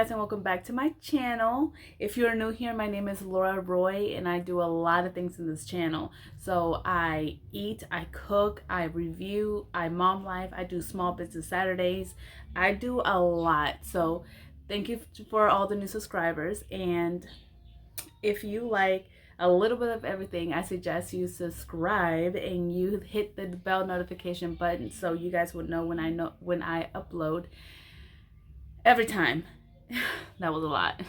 guys, and welcome back to my channel. If you're new here, my name is Laura Roy and I do a lot of things in this channel. So I eat, I cook, I review, I mom life, I do small business Saturdays. I do a lot. So thank you for all the new subscribers, and if you like a little bit of everything, I suggest you subscribe and you hit the bell notification button so you guys will know when I upload every time. That was a lot.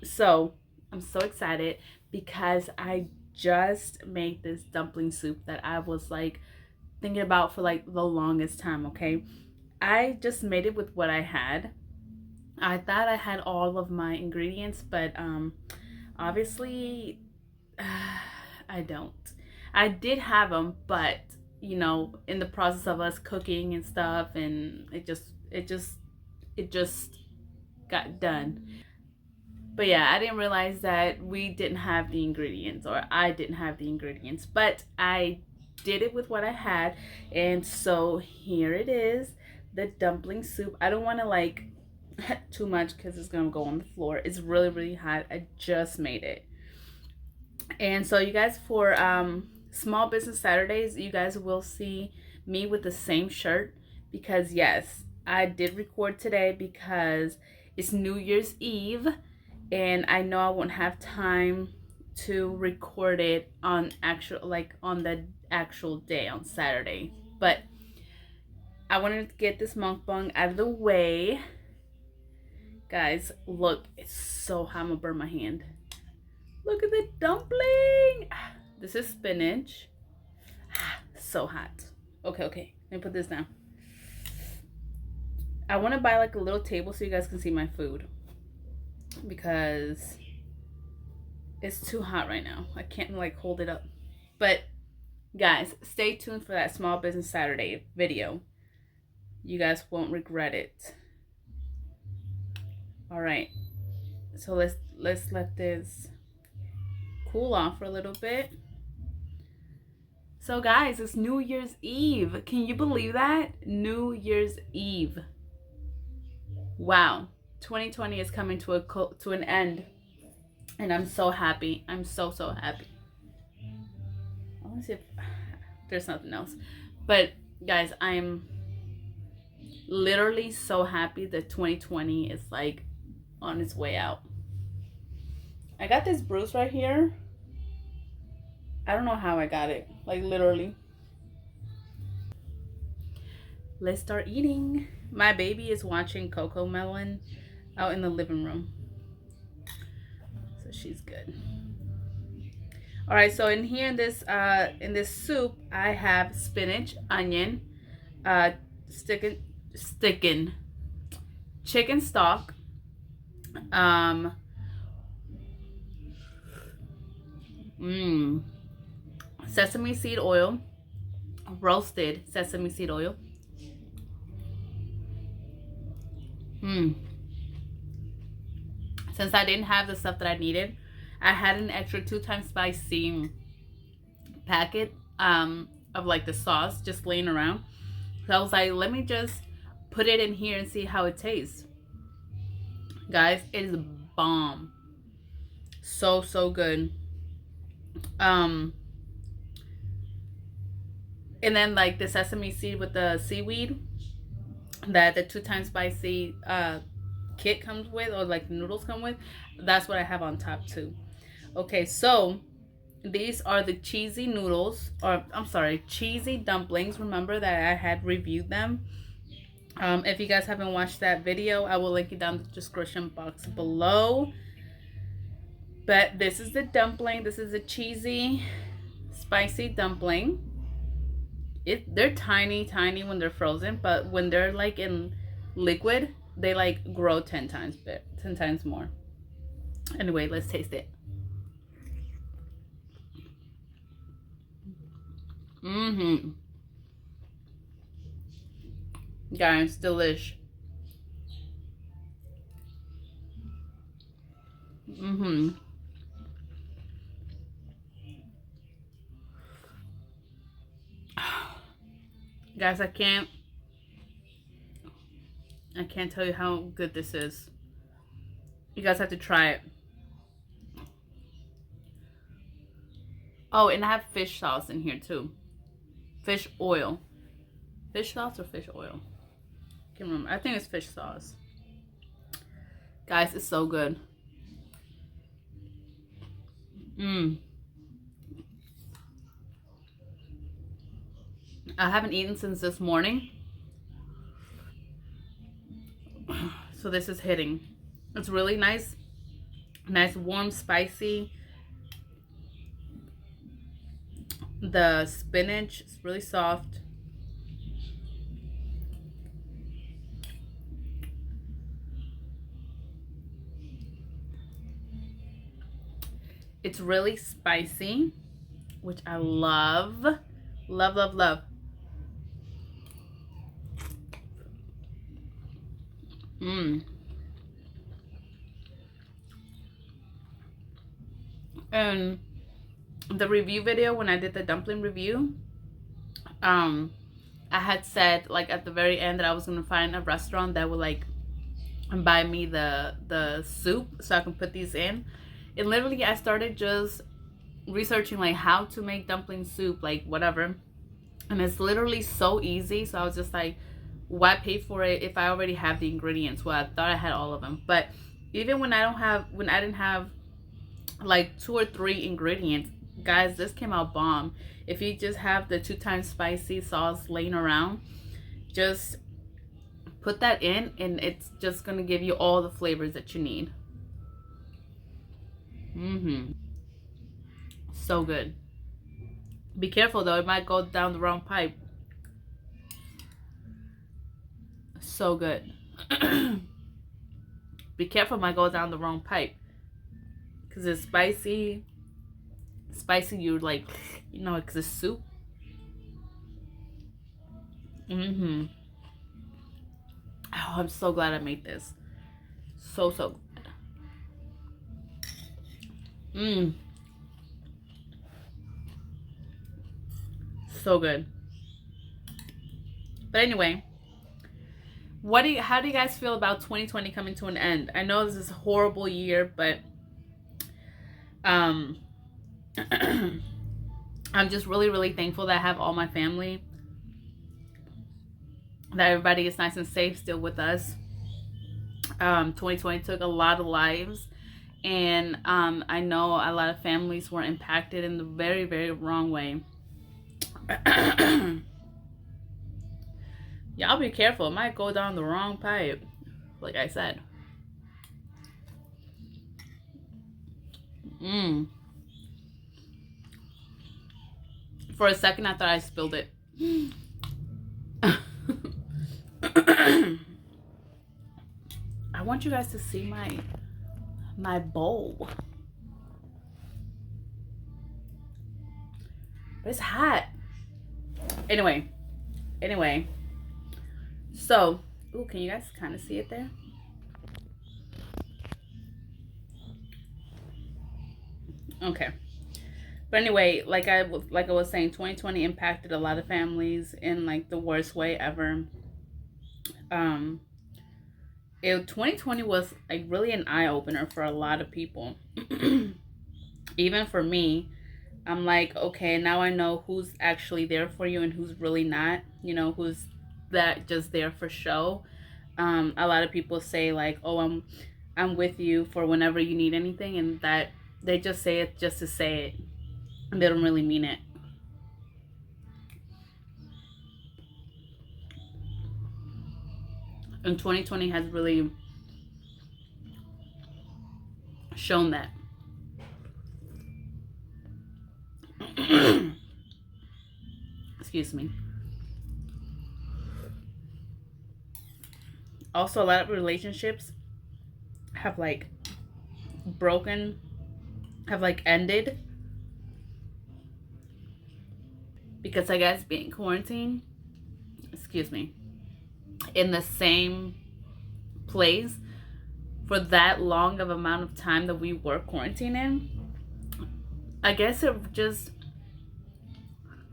So I'm so excited because I just made this dumpling soup that I was like thinking about for like the longest time. Okay, I just made it with what I had. I thought I had all of my ingredients, but obviously I don't. I did have them, but you know, in the process of us cooking and stuff, and it just got done. But yeah, I didn't realize that we didn't have the ingredients, or I didn't have the ingredients, but I did it with what I had. And so here it is, the dumpling soup. I don't want to like too much because it's gonna go on the floor. It's really hot. I just made it. And so you guys, for small business Saturdays, you guys will see me with the same shirt, because yes, I did record today because it's New Year's Eve and I know I won't have time to record it on on the actual day on Saturday. But I wanted to get this mukbang out of the way. Guys, look, it's so hot. I'm gonna burn my hand. Look at the dumpling. This is spinach. So hot. Okay. Let me put this down. I want to buy like a little table so you guys can see my food, because it's too hot right now. I can't like hold it up. But guys, stay tuned for that small business Saturday video. You guys won't regret it. All right. So let's let this cool off for a little bit. So guys, it's New Year's Eve. Can you believe that? New Year's Eve. Wow. 2020 is coming to an end. And I'm so happy. I'm so happy. I want to see if there's nothing else. But guys, I'm literally so happy that 2020 is like on its way out. I got this bruise right here. I don't know how I got it. Like literally. Let's start eating. My baby is watching Coco Melon out in the living room. So she's good. All right, so in here in this soup, I have spinach, onion, chicken stock, sesame seed oil, roasted sesame seed oil. Since I didn't have the stuff that I needed, I had an extra 2 times spicy packet of like the sauce just laying around. So I was like, let me just put it in here and see how it tastes. Guys, it is bomb. So good. And then like the sesame seed with the seaweed that the 2 times spicy kit comes with, or like the noodles come with, that's what I have on top too. Okay, so these are the cheesy noodles, or I'm sorry, cheesy dumplings. Remember that I had reviewed them. If you guys haven't watched that video, I will link it down in the description box below. But this is the dumpling. This is a cheesy spicy dumpling. They're tiny when they're frozen, but when they're like in liquid, they like grow 10 times more. Anyway, let's taste it. Guys, delish. Guys, I can't tell you how good this is. You guys have to try it. Oh, and I have fish sauce in here too. Fish oil. Fish sauce or fish oil? Can't remember. I think it's fish sauce. Guys, it's so good. I haven't eaten since this morning. So this is hitting. It's really nice. Nice, warm, spicy. The spinach is really soft. It's really spicy, which I love. Love, love, love. And the review video, when I did the dumpling review, I had said, like, at the very end that I was gonna find a restaurant that would like buy me the soup so I can put these in. And literally I started just researching like how to make dumpling soup, like whatever, and it's literally so easy. So I was just like, why pay for it if I already have the ingredients? Well, I thought I had all of them, but even when I didn't have like 2 or 3 ingredients, guys, this came out bomb. If you just have the 2 times spicy sauce laying around, just put that in and it's just gonna give you all the flavors that you need. So good. Be careful though, it might go down the wrong pipe. So good. Be careful, it might go down the wrong pipe. Because it's spicy. Spicy, you like, you know, because it's soup. Oh, I'm so glad I made this. So glad. So good. But anyway, how do you guys feel about 2020 coming to an end? I know this is a horrible year, but I'm just really thankful that I have all my family, that everybody is nice and safe still with us. 2020 took a lot of lives, and I know a lot of families were impacted in the very wrong way. Y'all be careful, it might go down the wrong pipe, like I said. For a second I thought I spilled it. I want you guys to see my bowl. But it's hot. Anyway. So, ooh, can you guys kind of see it there? Okay. But anyway, like I was saying, 2020 impacted a lot of families in like the worst way ever. 2020 was like really an eye-opener for a lot of people. Even for me, I'm like, okay, now I know who's actually there for you and who's really not, you know, who's that just there for show. A lot of people say like, oh, I'm with you for whenever you need anything, and that they just say it just to say it, and they don't really mean it. And 2020 has really shown that. Excuse me. Also, a lot of relationships have like broken, have like ended, because I guess being quarantined, excuse me, in the same place for that long of amount of time that we were quarantined in, I guess it just,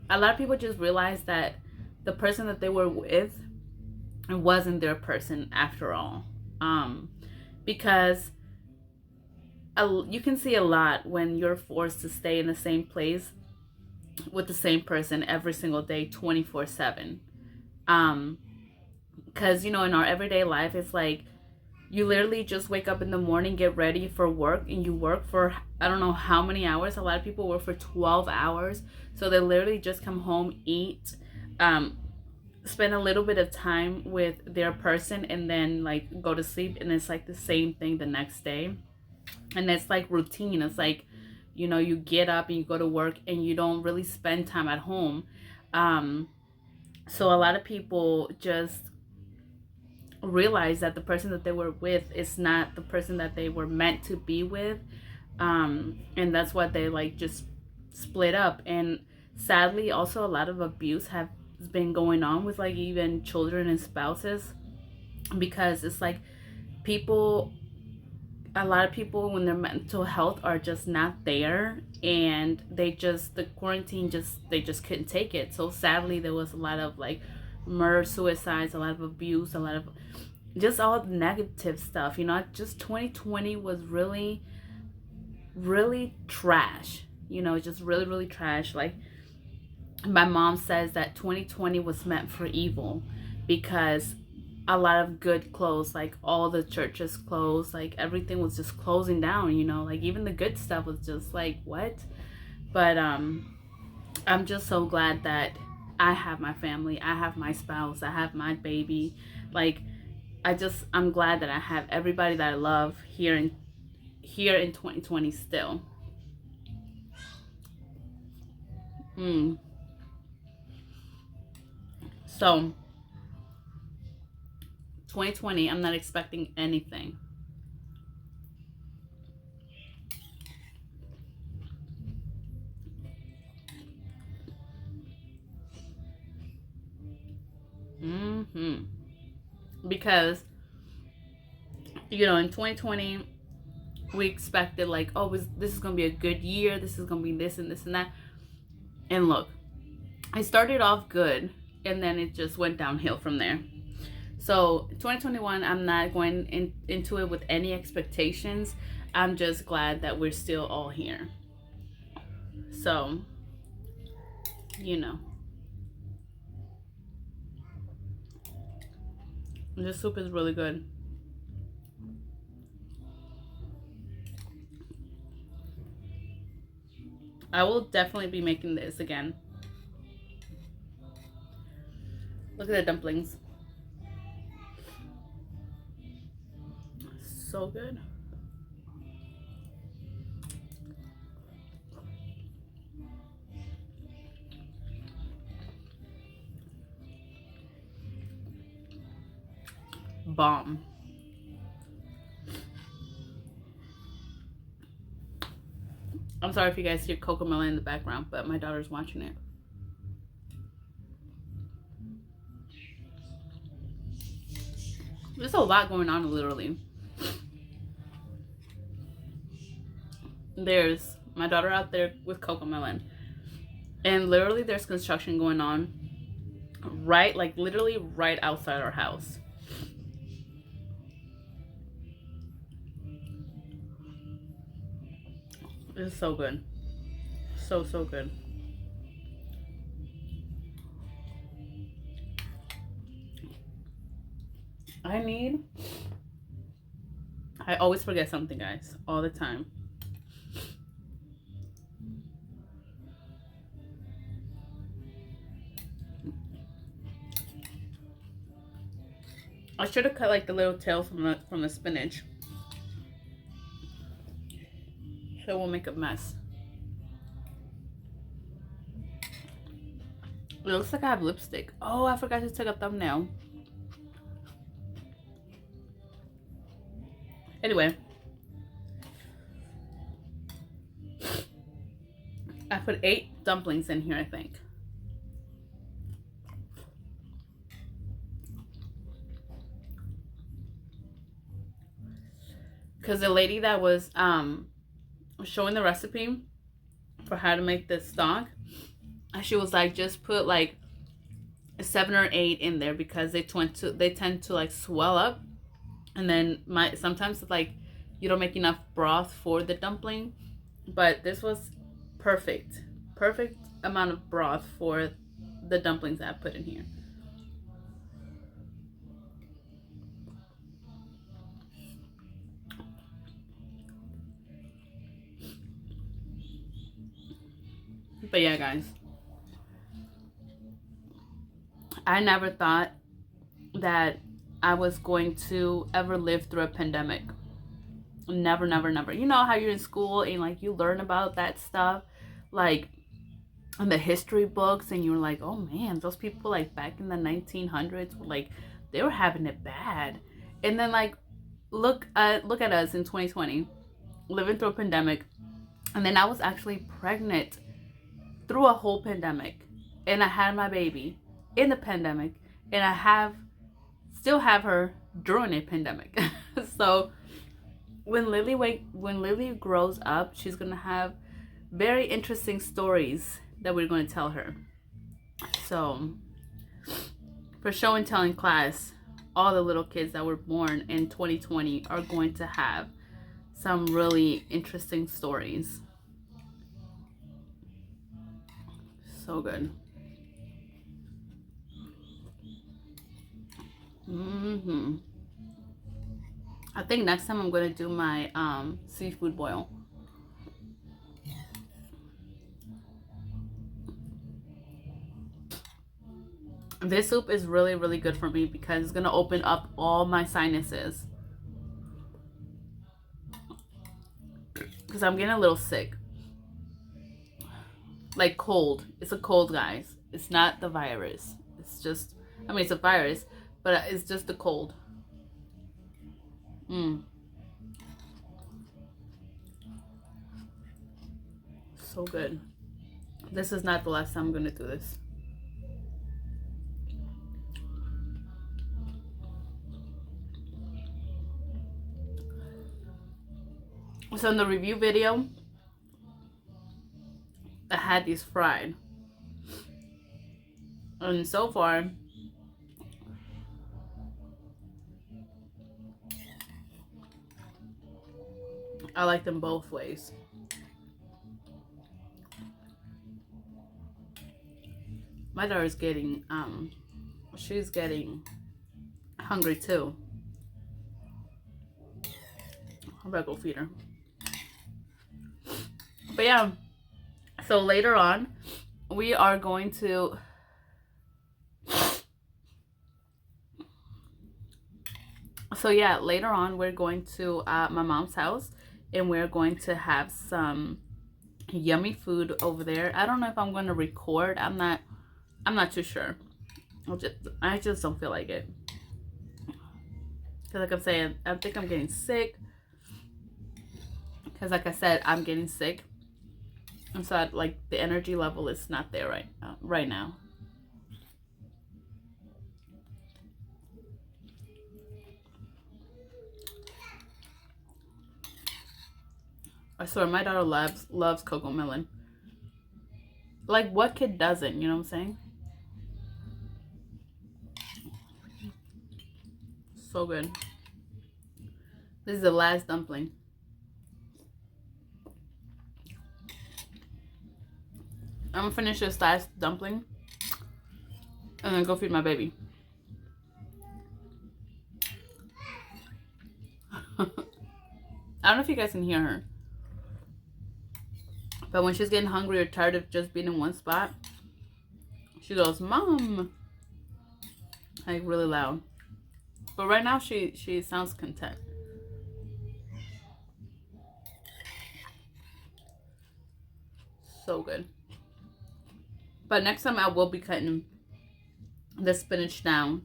a lot of people just realized that the person that they were with wasn't their person after all. Because you can see a lot when you're forced to stay in the same place with the same person every single day, 24/7. Because, you know, in our everyday life, it's like you literally just wake up in the morning, get ready for work, and you work for I don't know how many hours. A lot of people work for 12 hours. So they literally just come home, eat, spend a little bit of time with their person, and then like go to sleep. And it's like the same thing the next day. And it's like routine. It's like, you know, you get up and you go to work and you don't really spend time at home. So a lot of people just realize that the person that they were with is not the person that they were meant to be with. And that's why they like just split up. And sadly, also a lot of abuse has been going on with like even children and spouses, because it's like people, a lot of people, when their mental health are just not there, and they just, the quarantine just, they just couldn't take it. So sadly, there was a lot of like murder, suicides, a lot of abuse, a lot of just all the negative stuff. You know, just 2020 was really, really trash. You know, just really, really trash. Like my mom says that 2020 was meant for evil, because a lot of good closed, like all the churches closed, like everything was just closing down, you know, like even the good stuff was just like, what? But I'm just so glad that I have my family, I have my spouse, I have my baby. Like I'm glad that I have everybody that I love here in 2020 still. So 2020, I'm not expecting anything. Because, you know, in 2020, we expected like, oh, this is going to be a good year. This is going to be this and this and that. And look, I started off good, and then it just went downhill from there. So 2021, I'm not going into it with any expectations. I'm just glad that we're still all here. So, you know, this soup is really good. I will definitely be making this again. Look at the dumplings. So good. Bomb. I'm sorry if you guys hear Cocomelon in the background, but my daughter's watching it. There's a lot going on, literally. There's my daughter out there with Cocomelon, and literally there's construction going on right, like literally right outside our house. It's so good. So good. I always forget something, guys, all the time. I should have cut like the little tail from the spinach, so it won't make a mess. It looks like I have lipstick. Oh, I forgot to take a thumbnail. Anyway, I put 8 dumplings in here, I think. Because the lady that was showing the recipe for how to make this stock, she was like, just put like 7 or 8 in there, because they tend to like swell up, and then sometimes like you don't make enough broth for the dumpling. But this was perfect. Perfect amount of broth for the dumplings I put in here. But yeah, guys, I never thought that I was going to ever live through a pandemic. Never, never, never. You know how you're in school and like you learn about that stuff, like in the history books, and you're like, oh man, those people like back in the 1900s were like, they were having it bad. And then like look at us in 2020 living through a pandemic. And then I was actually pregnant through a whole pandemic, and I had my baby in the pandemic, and I still have her during a pandemic. So when Lily grows up, she's gonna have very interesting stories that we're going to tell her. So for show and telling class, all the little kids that were born in 2020 are going to have some really interesting stories. So good. I think next time I'm gonna do my seafood boil. This soup is really, really good for me because it's gonna open up all my sinuses. Because I'm getting a little sick. Like cold. It's a cold, guys. It's not the virus. It's just, I mean, it's a virus, but it's just the cold. So good. This is not the last time I'm gonna do this. So in the review video, I had these fried. And so far, I like them both ways. My daughter's getting, she's getting hungry too. I better go feed her. But yeah, so later on, we are going to later on we're going to my mom's house, and we're going to have some yummy food over there. I don't know if I'm going to record. I'm not too sure. I just don't feel like it. Because like I'm saying, I think I'm getting sick. Because like I said, I'm getting sick. And so like the energy level is not there right now. I swear, my daughter loves cocoa melon. Like, what kid doesn't? You know what I'm saying? So good. This is the last dumpling. I'm gonna finish this last dumpling and then go feed my baby. I don't know if you guys can hear her, but when she's getting hungry or tired of just being in one spot, she goes, "Mom," like really loud. But right now she sounds content. So good. But next time I will be cutting the spinach down,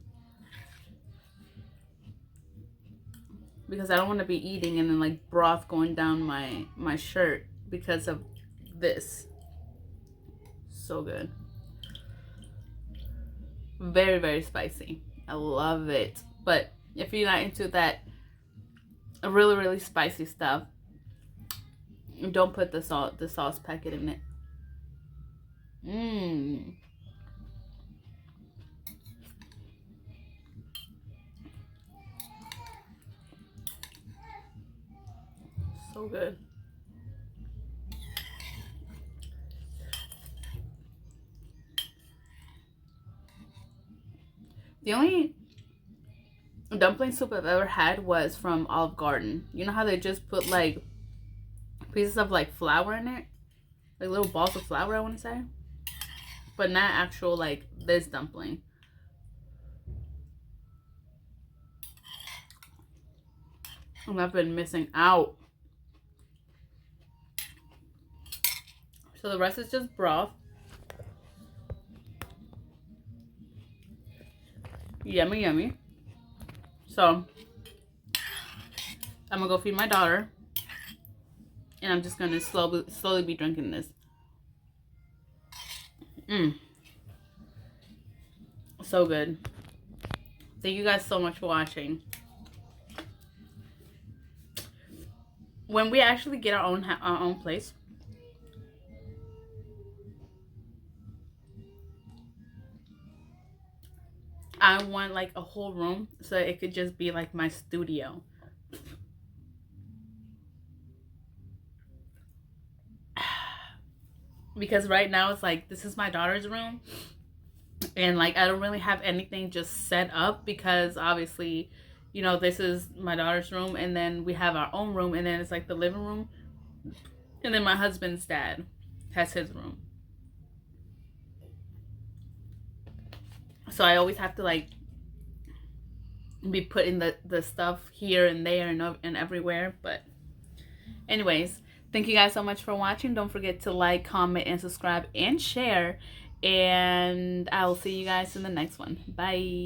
because I don't want to be eating and then like broth going down my shirt because of this. So good. Very, very spicy. I love it. But if you're not into that really, really spicy stuff, don't put the sauce packet in it. So good. The only dumpling soup I've ever had was from Olive Garden. You know how they just put like pieces of like flour in it? Like little balls of flour, I want to say. But not actual like this dumpling. And I've been missing out. So the rest is just broth. Yummy, yummy. So I'm gonna go feed my daughter. And I'm just gonna slowly be drinking this. So good. Thank you guys so much for watching. When we actually get our own place, I want like a whole room so it could just be like my studio. Because right now it's like this is my daughter's room, and like I don't really have anything just set up because obviously, you know, this is my daughter's room, and then we have our own room, and then it's like the living room, and then my husband's dad has his room. So I always have to like be putting the stuff here and there and everywhere. But anyways, thank you guys so much for watching. Don't forget to like, comment, and subscribe and share. And I will see you guys in the next one. Bye.